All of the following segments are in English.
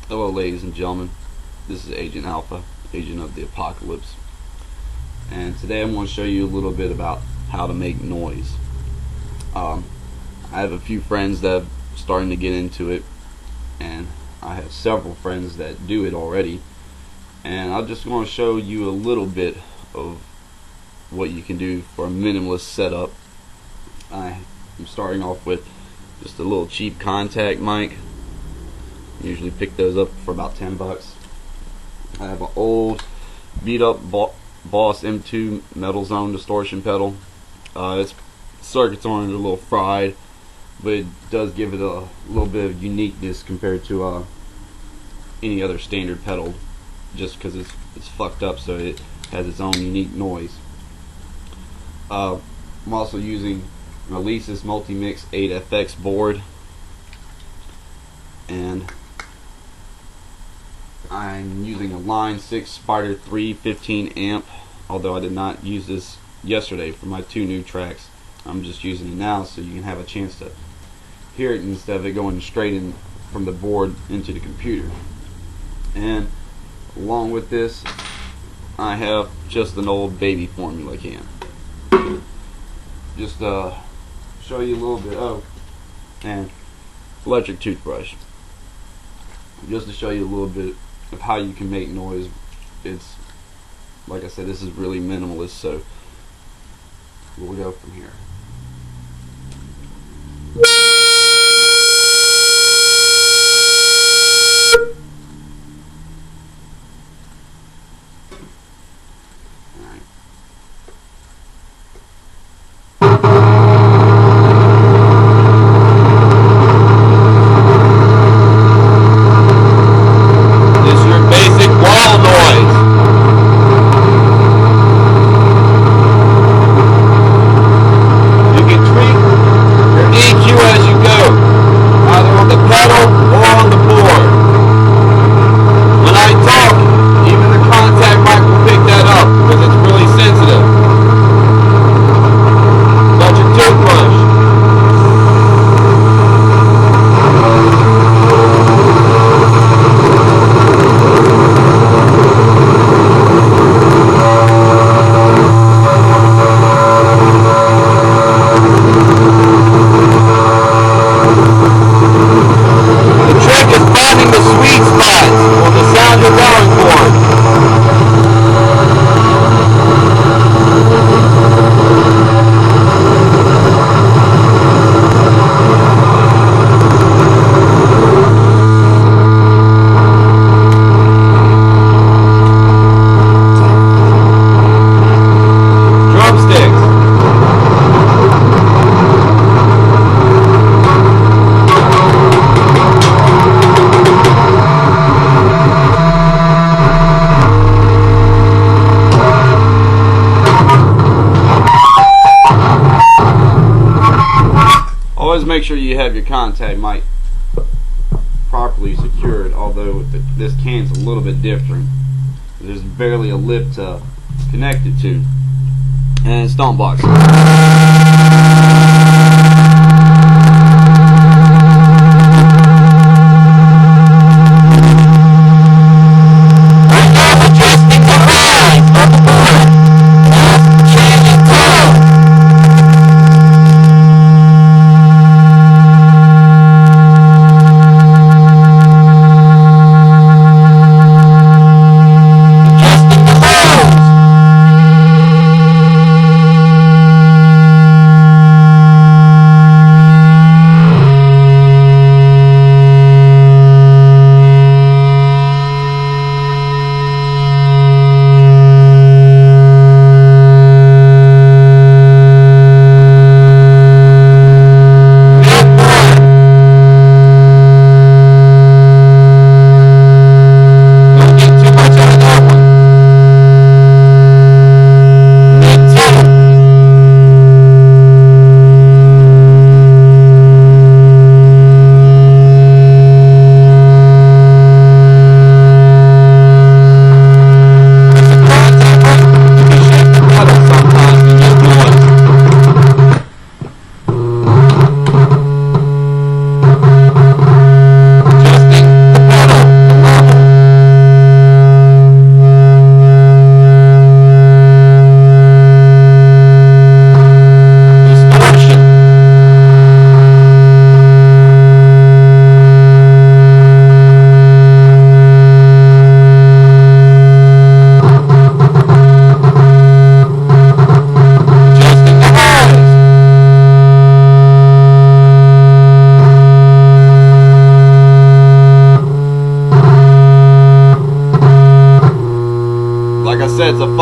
Hello, ladies and gentlemen. This is Agent Alpha, Agent of the Apocalypse, and today I'm going to show you a little bit about how to make noise. I have a few friends that are starting to get into it, and I have several friends that do it already, and I'm just going to show you a little bit of what you can do for a minimalist setup. I'm starting off with just a little cheap contact mic. Usually pick those up for about 10 bucks. I have an old beat up Boss M2 Metal Zone distortion pedal. Its circuits on it are a little fried, but it does give it a little bit of uniqueness compared to any other standard pedal, just because it's fucked up, so it has its own unique noise. I'm also using an Alesis Multimix 8FX board, and I'm using a Line 6 Spider 3 15 amp, although I did not use this yesterday for my two new tracks. I'm just using it now so you can have a chance to hear it instead of it going straight in from the board into the computer. And along with this, I have just an old baby formula can. Just show you a little bit. Oh, and electric toothbrush, just to show you a little bit of how you can make noise. It's, like I said, this is really minimalist, so we'll go from here. Alright. This is your basic wall noise. You can tweak your EQ as you go, either on the pedal or on the board. When I talk, even the contact mic will pick that up because it's really sensitive. Electric toothbrush. The trick is finding the sweet spots on the sound you're going for. Drumsticks. Always make sure you have your contact mic properly secured, although this can's a little bit different. There's barely a lip to connect it to. And stomp box.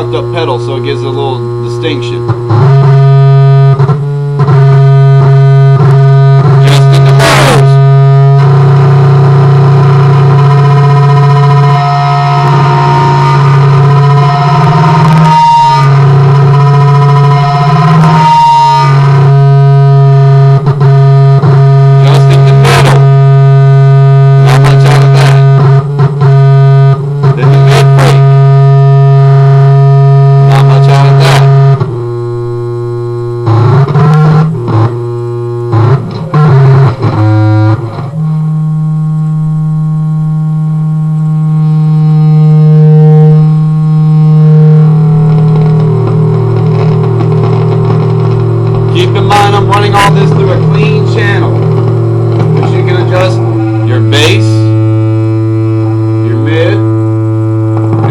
fucked up pedal, so it gives a little distinction. Adjusting the lows. Adjusting the middle. Not much out of that. Then the mid brake. Not much out of that. Keep in mind I'm running all this through a clean channel, which you can adjust your bass, your mid,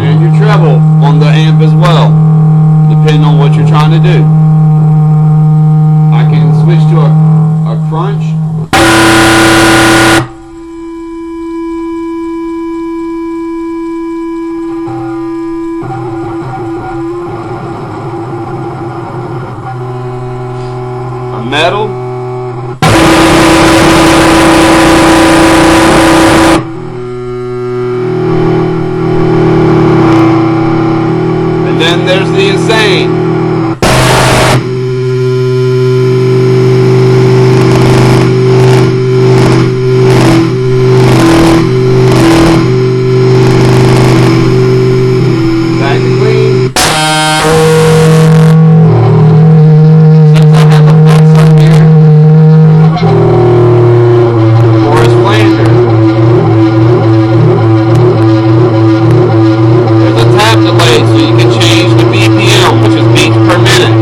and your treble on the amp as well, depending on what you're trying to do. I can switch to a crunch. A metal. And then there's the insane. Back to clean. Since I have a box up here, Forest Flanger. There's a tap delay, so you can change the BPM, which is beats per minute.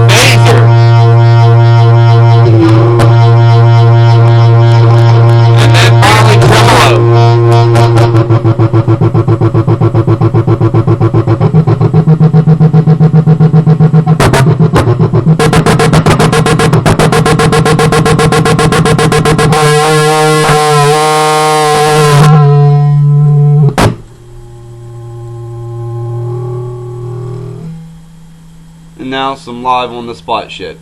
Phaser. And then finally tremolo. And now some live on the spot shit.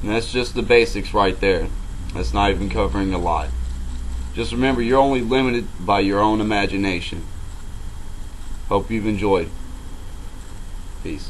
And that's just the basics right there. That's not even covering a lot. Just remember, you're only limited by your own imagination. Hope you've enjoyed. Peace.